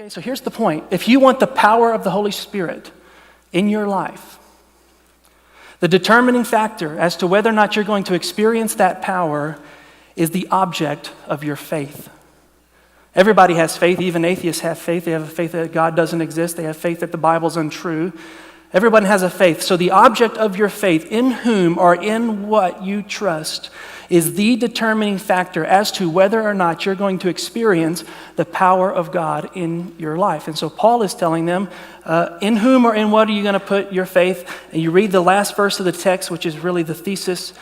Okay, so here's the point. If you want the power of the Holy Spirit in your life, the determining factor as to whether or not you're going to experience that power is the object of your faith. Everybody has faith. Even atheists have faith. They have a faith that God doesn't exist. They have faith that the Bible's untrue. Everyone has a faith. So the object of your faith, in whom or in what you trust, is the determining factor as to whether or not you're going to experience the power of God in your life. And so Paul is telling them, in whom or in what are you going to put your faith? And you read the last verse of the text, which is really the thesis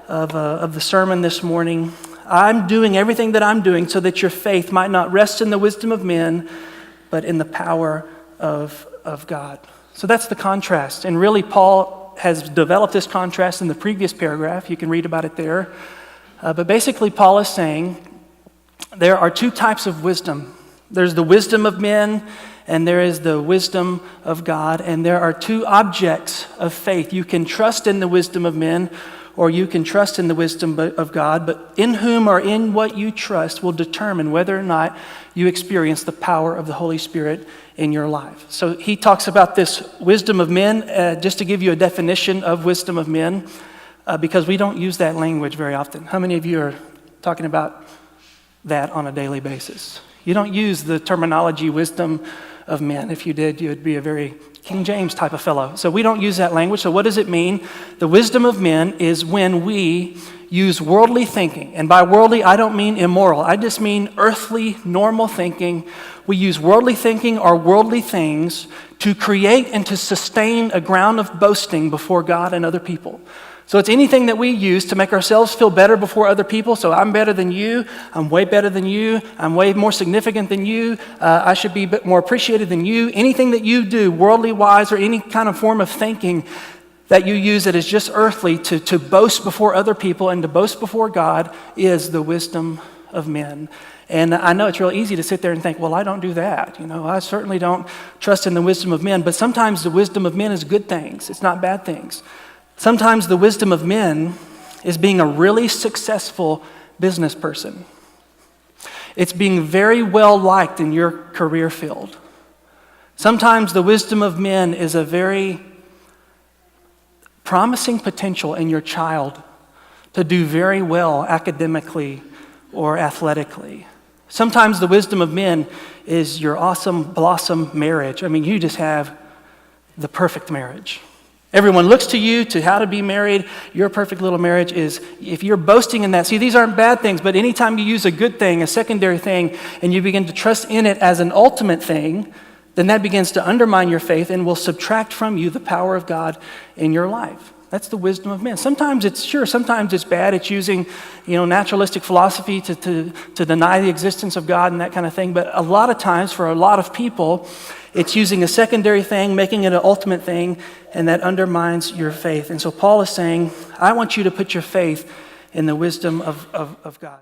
of the sermon this morning. I'm doing everything that I'm doing so that your faith might not rest in the wisdom of men, but in the power of God. So that's the contrast. And really, Paul has developed this contrast in the previous paragraph. You can read about it there. But basically, Paul is saying there are two types of wisdom. There's the wisdom of men, and there is the wisdom of God. And there are two objects of faith. You can trust in the wisdom of men, or you can trust in the wisdom of God. But in whom or in what you trust will determine whether or not you experience the power of the Holy Spirit in your life. So he talks about this wisdom of men, just to give you a definition of wisdom of men, because we don't use that language very often. How many of you are talking about that on a daily basis? You don't use the terminology wisdom of men. If you did, you would be a very King James type of fellow. So we don't use that language. So what does it mean? The wisdom of men is when we use worldly thinking. And by worldly, I don't mean immoral. I just mean earthly, normal thinking. We use worldly thinking or worldly things to create and to sustain a ground of boasting before God and other people. So it's anything that we use to make ourselves feel better before other people. So I'm better than you. I'm way better than you. I'm way more significant than you. I should be a bit more appreciated than you. Anything that you do, worldly wise, or any kind of form of thinking that you use that is just earthly to boast before other people and to boast before God is the wisdom of men. And I know it's real easy to sit there and think, well, I don't do that. I certainly don't trust in the wisdom of men. But sometimes the wisdom of men is good things. It's not bad things. Sometimes the wisdom of men is being a really successful business person. It's being very well liked in your career field. Sometimes the wisdom of men is a very promising potential in your child to do very well academically or athletically. Sometimes the wisdom of men is your awesome blossom marriage. I mean, you just have the perfect marriage. Everyone looks to you to how to be married. Your perfect little marriage is, if you're boasting in that, see, these aren't bad things, but anytime you use a good thing, a secondary thing, and you begin to trust in it as an ultimate thing, then that begins to undermine your faith and will subtract from you the power of God in your life. That's the wisdom of men. Sometimes it's bad. It's using, naturalistic philosophy to deny the existence of God and that kind of thing. But a lot of times, for a lot of people, it's using a secondary thing, making it an ultimate thing, and that undermines your faith. And so Paul is saying, I want you to put your faith in the wisdom of God.